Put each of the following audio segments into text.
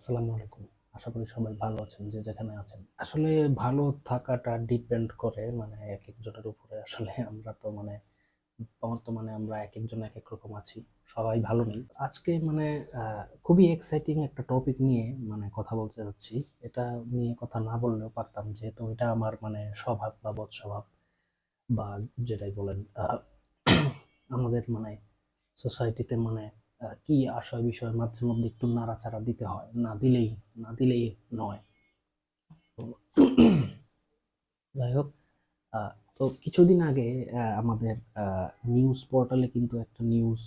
আসসালামু আলাইকুম। আশা করি সবাই ভালো আছেন যে যেখানে আছেন। আসলে ভালো থাকাটা ডিপেন্ড করে একেকজনের উপরে। আসলে আমরা তো বর্তমানে আমরা একেকজন একেক রকম আছি। সবাই ভালো নেই। আজকে খুবই এক্সাইটিং একটা টপিক নিয়ে কথা বলতে যাচ্ছি। এটা নিয়ে কথা না বললেও পারতাম, যেহেতু এটা আমার স্বভাব বা বদস্বভাব বা যেটাই বলেন আমাদের সোসাইটিতে কি আশয় বিষয় মাঝে মধ্যে একটু নাড়াচাড়া দিতে হয়, না দিলেই নয়। তো যাই হোক, তো কিছুদিন আগে আমাদের নিউজ পোর্টালে কিন্তু একটা নিউজ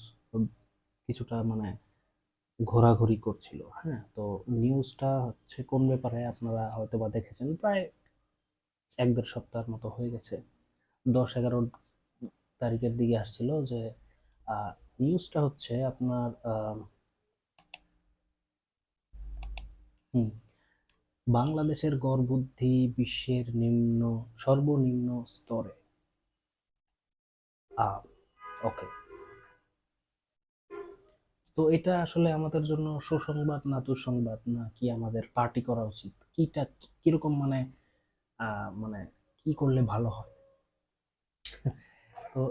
কিছুটা ঘোরাঘুরি করছিল। হ্যাঁ, তো নিউজটা হচ্ছে কোন ব্যাপারে আপনারা হয়তো বা দেখেছেন। প্রায় 1-1.5 সপ্তাহের মতো হয়ে গেছে। 10-11 তারিখের দিকে আসছিল যে নিউজটা হচ্ছে আপনার বাংলাদেশের গড় বুদ্ধি বিশ্বের সর্বনিম্ন স্তরে। ওকে, তো এটা আসলে আমাদের জন্য সুসংবাদ না দুঃসংবাদ, না কি আমাদের পার্টি করা উচিত, কিরকম আহ, মানে কি করলে ভালো হয়? তো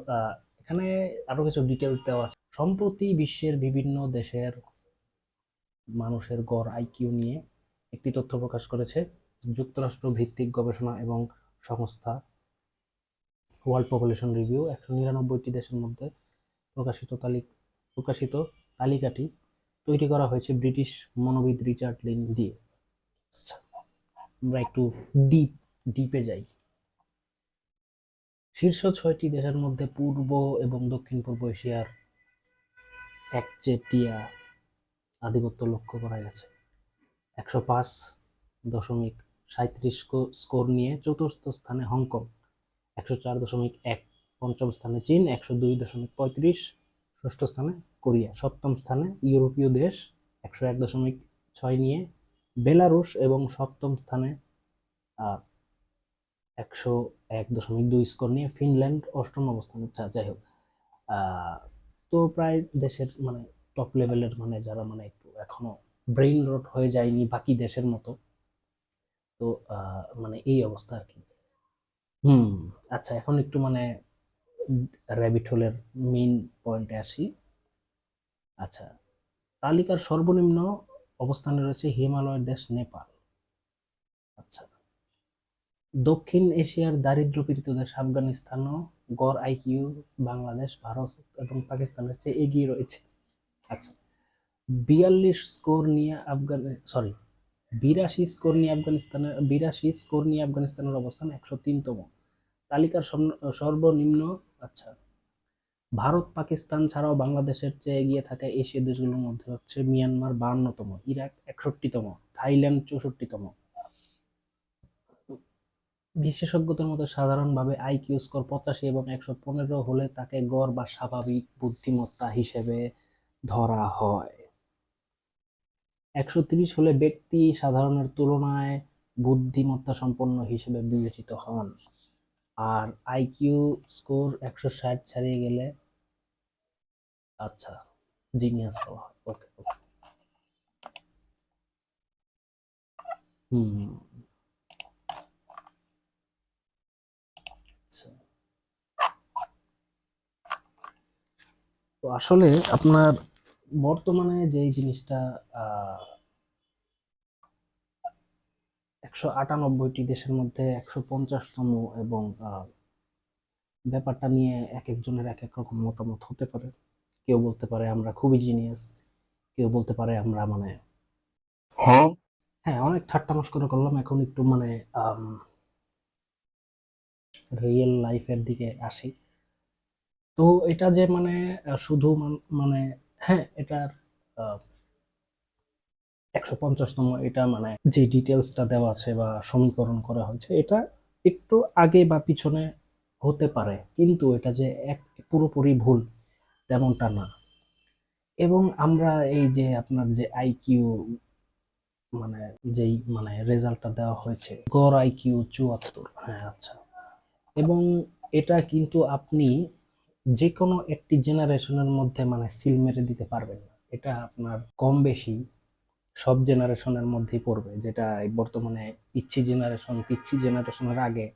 এখানে আরো কিছু ডিটেলস দেওয়া আছে। সম্প্রতি বিশ্বের বিভিন্ন দেশের মানুষের গড় আইকিউ নিয়ে একটি তথ্য প্রকাশ করেছে যুক্তরাষ্ট্র ভিত্তিক গবেষণা এবং সংস্থা ওয়ার্ল্ড পপুলেশন রিভিউ। 199টি দেশের মধ্যে প্রকাশিত তালিকাটি তৈরি করা হয়েছে ব্রিটিশ মনোবিদ রিচার্ড লিন দিয়ে। আচ্ছা, আমরা একটু ডিপে যাই। শীর্ষ 6টি দেশের মধ্যে পূর্ব এবং দক্ষিণ পূর্ব এশিয়ার একচেটিয়া আধিপত্য লক্ষ্য করা গেছে। 105.37 স্কোর নিয়ে চতুর্থ স্থানে হংকং, 104.1 পঞ্চম স্থানে চীন, 102.35 ষষ্ঠ স্থানে কোরিয়া, সপ্তম স্থানে ইউরোপীয় দেশ 101.6 নিয়ে বেলারুশ, এবং সপ্তম স্থানে 101.2 স্কোর নিয়ে ফিনল্যান্ড অষ্টম অবস্থানে। যাই হোক, তো প্রায় দেশের টপ লেভেলের যারা একটু এখনো ব্রেইন রট হয়ে যায়নি বাকি দেশের মতো। তো এই অবস্থা আর কি। আচ্ছা, এখন একটু র্যাবিট হোলের মেইন পয়েন্টে আসি। আচ্ছা, তালিকার সর্বনিম্ন অবস্থানে রয়েছে হিমালয়ের দেশ নেপাল। আচ্ছা, দক্ষিণ এশিয়ার দারিদ্র্যপীড়িত দেশ আফগানিস্তানও গড় আইকিউ বাংলাদেশ, ভারত এবং পাকিস্তানের চেয়ে এগিয়ে রয়েছে। আচ্ছা, 82 স্কোর নিয়ে আফগানিস্তানের অবস্থান 103তম। তালিকার সর্বনিম্ন। আচ্ছা, ভারত পাকিস্তান ছাড়াও বাংলাদেশের চেয়ে এগিয়ে থাকা এশীয় দেশগুলোর মধ্যে হচ্ছে মিয়ানমার 52তম, ইরাক 61তম, থাইল্যান্ড 64তম। বিশেষজ্ঞদের মতে সাধারণভাবে আইকিউ স্কোর 85 এবং 115 হলে তাকে গড় বা স্বাভাবিক বুদ্ধিমত্তা হিসেবে ধরা হয়। 130 হলে ব্যক্তি সাধারণের তুলনায় বুদ্ধিমত্তা সম্পন্ন হিসেবে বিবেচিত হন। আর আইকিউ স্কোর 160 ছাড়িয়ে গেলে আচ্ছা জিনিয়াস হওয়া হয়। ওকে ওকে। হুম। আচ্ছা, তো আসলে আপনার বর্তমানে যেই জিনিসটা 198টি দেশের মধ্যে 150তম, এবং ব্যাপারটা নিয়ে এক একজনের এক এক রকম মতামত হতে পারে। কেউ বলতে পারে আমরা খুবই জিনিয়াস, কেউ বলতে পারে আমরা হ্যাঁ হ্যাঁ, অনেক ঠাট্টা মশকরা করলাম। এখন একটু রিয়েল লাইফের দিকে আসি। তো এটা যে শুধু হ্যাঁ, এটার 150তম, এটা যে ডিটেলসটা দেওয়া আছে বা সমীকরণ করা হয়েছে, এটা একটু আগে বা পিছনে হতে পারে, কিন্তু এটা যে পুরোপুরি ভুল তেমনটা না। এবং আমরা এই যে আপনার যে আইকিউ যেই রেজাল্টটা দেওয়া হয়েছে, গড় আইকিউ 74। হ্যাঁ, আচ্ছা। এবং এটা কিন্তু আপনি যে কোনো একটি জেনারেশনের মধ্যে সিল মেরে দিতে পারবেন না। এটা আপনার কম বেশি সব জেনারেশনের মধ্যেই পড়বে, যেটা এই বর্তমানে পিচ্ছি জেনারেশনের আগে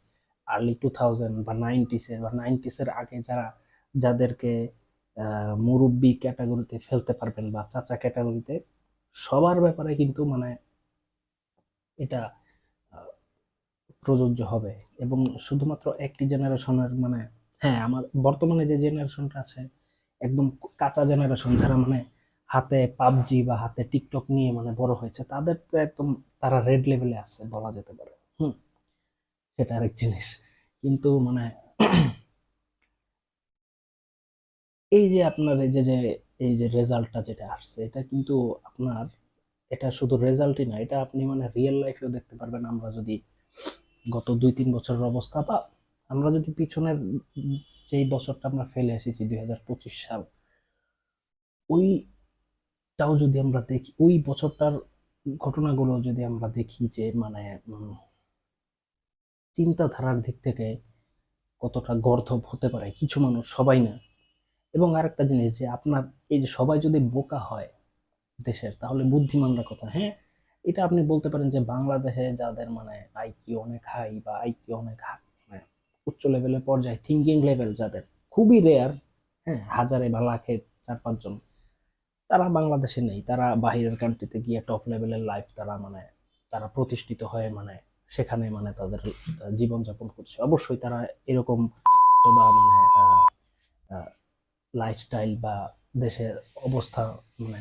আর্লি 2000 বা নাইনটিসের আগে যাদেরকে মুরব্বি ক্যাটাগরিতে ফেলতে পারবেন বা চাচা ক্যাটাগরিতে, সবার ব্যাপারে কিন্তু মানে এটা প্রযোজ্য হবে। এবং শুধুমাত্র একটি জেনারেশনের মানে, হ্যাঁ, আমার বর্তমানে যে জেনারেশনটা আছে একদম কাঁচা জেনারেশন, যারা মানে হাতে পাবজি বা হাতে টিকটক নিয়ে মানে বড় হয়েছে, তাদের তো একদম তারা রেড লেভেলে আছে বলা যেতে পারে। সেটা আরেক জিনিস। কিন্তু মানে এই যে আপনার এই যে রেজাল্টটা যেটা আসছে, এটা কিন্তু আপনার, এটা শুধু রেজাল্টই না, এটা আপনি মানে রিয়েল লাইফেও দেখতে পারবেন। আমরা যদি গত 2-3 বছরের অবস্থা, বা আমরা যদি পিছনের যেই বছরটা আমরা ফেলে এসেছি 2025 সাল, ওইটাও যদি আমরা দেখি, ওই বছরটার ঘটনাগুলো যদি আমরা দেখি, যে মানে চিন্তাধারার দিক থেকে কতটা গর্ধব হতে পারে কিছু মানুষ, সবাই না। এবং আরেকটা জিনিস, যে আপনার এই যে সবাই যদি বোকা হয় দেশের, তাহলে বুদ্ধিমানরা কথা, হ্যাঁ, এটা আপনি বলতে পারেন যে বাংলাদেশে যাদের মানে আইকিউ অনেক হাই বা আইকিউ অনেক মানে উচ্চ লেভেলের পর্যায়ে থিঙ্কিং লেভেল যাদের খুবই রেয়ার, হ্যাঁ, হাজারে বা লাখে 4-5 জন, তারা বাংলাদেশে নেই। তারা বাহিরের কান্ট্রিতে গিয়ে টপ লেভেলের লাইফ তারা মানে তারা প্রতিষ্ঠিত হয়ে মানে সেখানে মানে তাদের জীবনযাপন করছে। অবশ্যই তারা এরকম বা মানে লাইফস্টাইল বা দেশের অবস্থা মানে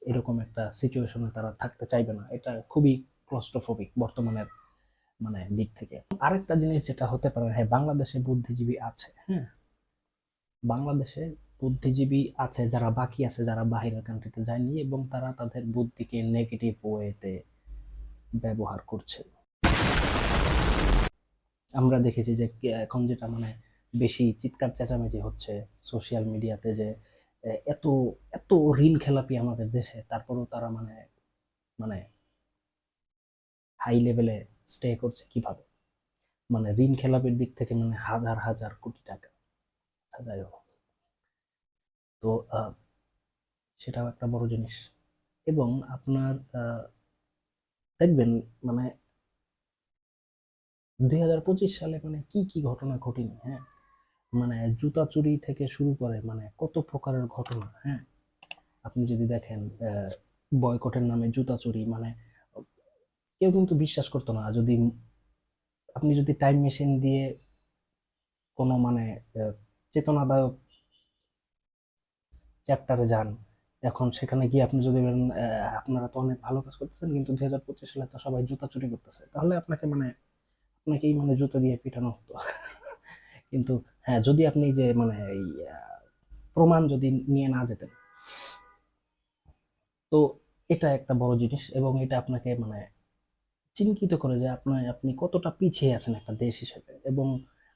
এরকম একটা সিচুয়েশনে তারা থাকতে চাইবে না। এটা খুবই ক্লস্ট্রোফোবিক বর্তমানের মানে দিক থেকে। আরেকটা জিনিস যেটা হতে পারে, হ্যাঁ, বাংলাদেশে বুদ্ধিজীবী আছে, হ্যাঁ, বাংলাদেশে বুদ্ধিজীবী আছে, যারা বাকি আছে, যারা বাহিরের কান্ট্রিতে যায়নি এবং তারা তাদের বুদ্ধিকে নেগেটিভ ওয়েতে ব্যবহার করছে। আমরা দেখেছি যে এখন যেটা মানে বেশি চিৎকার চেঁচামেচি হচ্ছে সোশ্যাল মিডিয়াতে, যে এত এত ঋণ খেলাপি আমাদের দেশে, তারপরেও তারা মানে মানে হাই লেভেলে স্টে করছে কিভাবে, মানে ঋণ খেলাপির দিক থেকে মানে হাজার হাজার কোটি টাকা। আচ্ছা, যাই হোক, তো সেটাও একটা বড় জিনিস। এবং আপনার দেখবেন মানে 2025 সালে মানে কি কি ঘটনা ঘটেনি, হ্যাঁ, মানে জুতা চুরি থেকে শুরু করে মানে কত প্রকারের ঘটনা, হ্যাঁ। আপনি যদি দেখেন বয়কটের নামে জুতা চুরি, মানে কেউ কিন্তু বিশ্বাস করতো না। আপনি যদি টাইম মেশিন দিয়ে কোনো মানে চেতনাদায়ক চ্যাপ্টারে যান, এখন সেখানে গিয়ে আপনি যদি বলেন আপনারা তো অনেক ভালো কাজ করতেছেন, কিন্তু 2025 সালে তো সবাই জুতা চুরি করতেছে, তাহলে আপনাকেই মানে জুতা দিয়ে পিটানো হতো। কিন্তু হ্যাঁ, যদি আপনি যে মানে এই প্রমাণ যদি নিয়ে না যেতেন, তো এটা একটা বড় জিনিস। এবং এটা আপনাকে মানে চিন্তিত করে যে আপনি কতটা পিছিয়ে আছেন একটা দেশ হিসেবে। এবং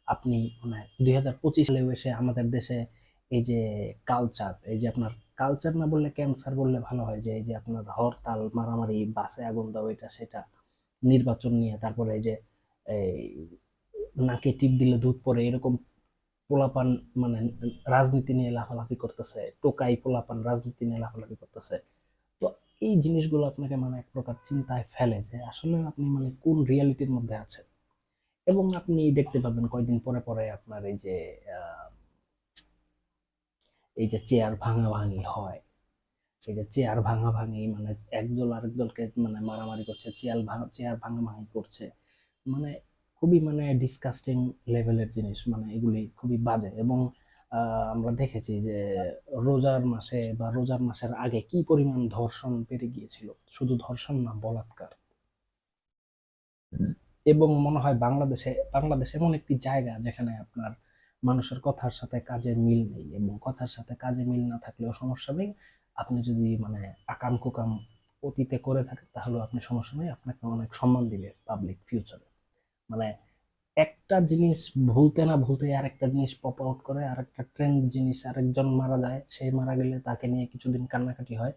আপনি মানে 2025 সালেও এসে আমাদের দেশে এই যে কালচার, এই যে আপনার কালচার না বললে ক্যান্সার বললে ভালো হয়, যে এই যে আপনার হরতাল, মারামারি, বাসে আগুন দাও, এটা সেটা, নির্বাচন নিয়ে, তারপরে এই যে এই নাকে টিপ দিলে দুধ পড়ে, এরকম পোলাপান মানে রাজনীতি নিয়ে লাফালাফি করতেছে, টোকাই পোলাপান রাজনীতি নিয়ে লাফালাফি করতেছে। তো এই জিনিসগুলো আপনাকে মানে এক প্রকার চিন্তায় ফেলে, যে আসলে আপনি মানে কোন রিয়ালিটির মধ্যে আছেন। এবং আপনি দেখতে পাবেন কয়েকদিন পরে পরে আপনার এই যে চেয়ার ভাঙাভাঙি হয়, এই যে চেয়ার ভাঙাভাঙি মানে একদল আরেক দলকে মানে মারামারি করছে, চেয়ার ভাঙাভাঙি করছে, মানে খুবই মানে ডিসকাস্টিং লেভেলের জিনিস, মানে এগুলি খুবই বাজে। এবং আমরা দেখেছি যে রোজার মাসের আগে কি পরিমাণ ধর্ষণ বেড়ে গিয়েছিল, শুধু ধর্ষণ না, বলাৎকার। এবং মনে হয় বাংলাদেশ এমন একটি জায়গা যেখানে আপনার মানুষের কথার সাথে কাজের মিল নেই, এবং কথার সাথে কাজে মিল না থাকলেও সমস্যা নেই। আপনি যদি মানে আকাম কুকাম অতীতে করে থাকেন, তাহলে আপনি সমস্যা নেই, আপনাকে অনেক সম্মান দিবে পাবলিক ফিউচারে। মানে একটা জিনিস ভুলতে না ভুলতে আরেকটা জিনিস পপ আউট করে, আরেকটা ট্রেন্ড জিনিস, আরেকজন মারা যায়, সেই মারা গেলে তাকে নিয়ে কিছুদিন কান্নাকাটি হয়,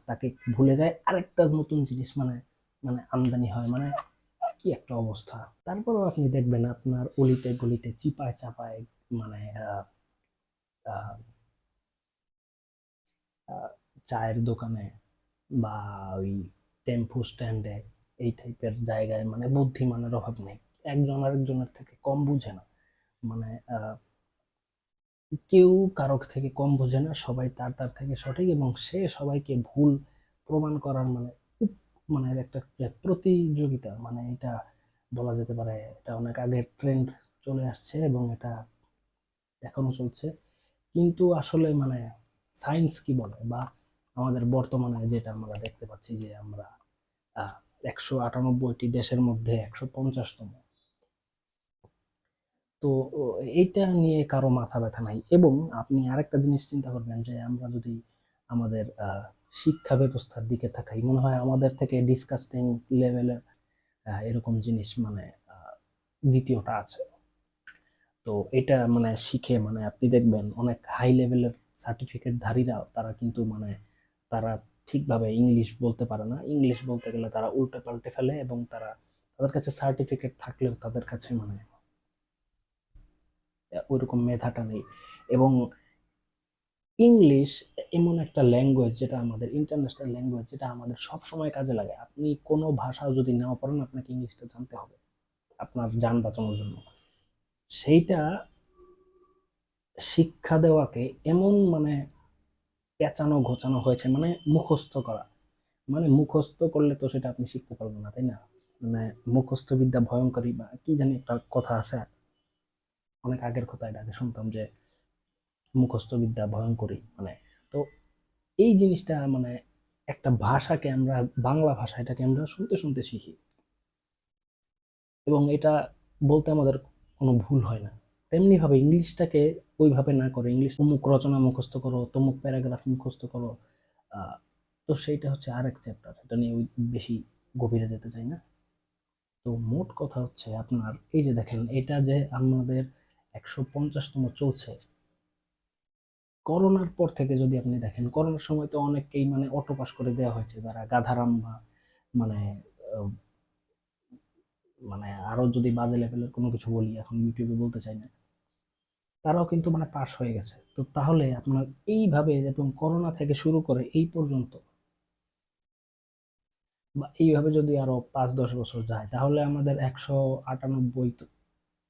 তাকে ভুলে যায়, আরেকটা নতুন জিনিস মানে মানে আমদানি হয়, মানে কি একটা অবস্থা। তারপরেও আপনি দেখবেন আপনার অলিতে গলিতে চিপায় চাপায় মানে আহ, আহ, চায়ের দোকানে বা ওই টেম্পু স্ট্যান্ডে এই টাইপের জায়গায় মানে বুদ্ধিমানের অভাব নেই। একজন আরেকজনের থেকে কম বুঝে না, মানে কেউ কারো থেকে কম বোঝে না, সবাই তার তার থেকে সঠিক, এবং সে সবাইকে ভুল প্রমাণ করার মানে মানে একটা যে প্রতিযোগিতা, মানে এটা বলা যেতে পারে এটা অনেক আগে ট্রেন্ড চলে আসছে এবং এটা এখনো চলছে। কিন্তু আসলে মানে সায়েন্স কি বলে, বা আমাদের বর্তমানে যেটা আমরা দেখতে পাচ্ছি যে আমরা 198টি দেশের মধ্যে 150তম। তো এইটা নিয়ে কারো মাথা ব্যথা নাই। এবং আপনি আরেকটা জিনিস চিন্তা করবেন যে আমরা যদি আমাদের শিক্ষা ব্যবস্থার দিকে তাকাই, মনে হয় আমাদের থেকে ডিসকাস্টিং লেভেলের এরকম জিনিস মানে দ্বিতীয়টা আছে। তো এটা মানে শিখে মানে আপনি দেখবেন অনেক হাই লেভেলের সার্টিফিকেট ধারীরা তারা কিন্তু মানে তারা ঠিকভাবে ইংলিশ বলতে পারে না, ইংলিশ বলতে গেলে তারা উল্টে পাল্টে ফেলে, এবং তারা তাদের কাছে সার্টিফিকেট থাকলেও তাদের কাছে মানে ওইরকম মেধাটা নেই। এবং ইংলিশ এমন একটা ল্যাঙ্গুয়েজ যেটা আমাদের ইন্টারন্যাশনাল ল্যাঙ্গুয়েজ, যেটা আমাদের সব সময় কাজে লাগে। আপনি কোনো ভাষা যদি নাও পারেন, আপনাকে ইংলিশটা জানতে হবে আপনার যান বাঁচানোর জন্য। সেইটা শিক্ষা দেওয়াকে এমন মানে পেঁচানো ঘোচানো হয়েছে, মানে মুখস্থ করা, মানে মুখস্থ করলে তো সেটা আপনি শিখতে পারবেন না, তাই না? মানে মুখস্থ বিদ্যা ভয়ঙ্করী, বা কি জানি একটা কথা আছে, অনেক আগের কথা, এটা আগে শুনতাম যে মুখস্থ বিদ্যা ভয়ঙ্করী। মানে তো এই জিনিসটা মানে একটা ভাষাকে আমরা, বাংলা ভাষা, এটাকে আমরা শুনতে শুনতে শিখি, এবং এটা বলতে আমাদের কোনো ভুল হয় না। তেমনি ভাবে ইংলিশটাকে ওইভাবে না করে, ইংলিশ অমুক রচনা মুখস্থ করো, তমুক প্যারাগ্রাফ মুখস্থ করো, আহ, তো সেইটা হচ্ছে আরেক চ্যাপ্টার, এটা নিয়ে ওই বেশি গভীরে যেতে চাই না। তো মোট কথা হচ্ছে আপনার এই যে দেখেন, এটা যে আমাদের 150তম চলছে, করোনার পর থেকে যদি আপনি দেখেন, করোনার সময় তো অনেককেই মানে অটো পাস করে দেওয়া হয়েছে, যারা গাধারাম বা মানে আহ, মানে আরো যদি বাজে লেভেলের কোনো কিছু বলি, এখন ইউটিউবে বলতে চাই না, তারাও কিন্তু মানে পাস হয়ে গেছে। তো তাহলে আপনার এইভাবে, এবং করোনা থেকে শুরু করে এই পর্যন্ত, বা এইভাবে যদি আরো 5-10 বছর যায়, তাহলে আমাদের 198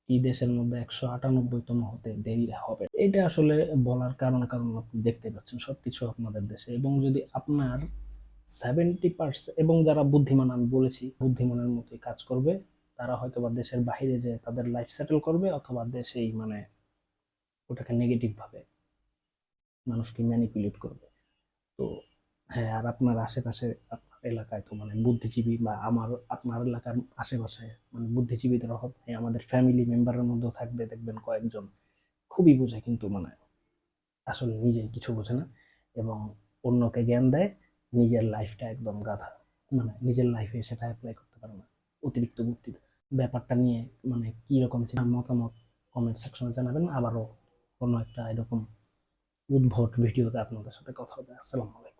এই দেশের মধ্যে 198তম হতে দেরি হবে। এটা আসলে বলার কারণ আপনি দেখতে পাচ্ছেন সবকিছু আপনাদের দেশে। এবং যদি আপনার 70%, এবং যারা বুদ্ধিমান, আমি বলেছি বুদ্ধিমানের মতোই কাজ করবে, তারা হয়তো বা দেশের বাইরে যে তাদের লাইফ সেটেল করবে, অথবা দেশেই মানে ওটাকে নেগেটিভ ভাবে মানুষকে ম্যানিপুলেট করবে। তো হ্যাঁ, আর আপনার আশেপাশে, আপনার এলাকায় তো মানে বুদ্ধিজীবী, বা আমার আপনার এলাকার আশেপাশে মানে বুদ্ধিজীবীদের অভাব নেই। আমাদের ফ্যামিলি মেম্বারের মধ্যেও থাকবে, দেখবেন কয়েকজন খুবই বোঝে, কিন্তু মানে আসলে নিজেই কিছু বোঝে না, এবং অন্যকে জ্ঞান দেয়, নিজের লাইফটা একদম গাধা, মানে নিজের লাইফে সেটা অ্যাপ্লাই করতে পারে না, অতিরিক্ত বুদ্ধি দেয়। ব্যাপারটা নিয়ে মানে কি রকম মতামত কমেন্ট সেকশনে জানাবেন। আবারও কোনো একটা এরকম উদ্ভট ভিডিওতে আপনাদের সাথে কথা হবে। আসসালামু আলাইকুম।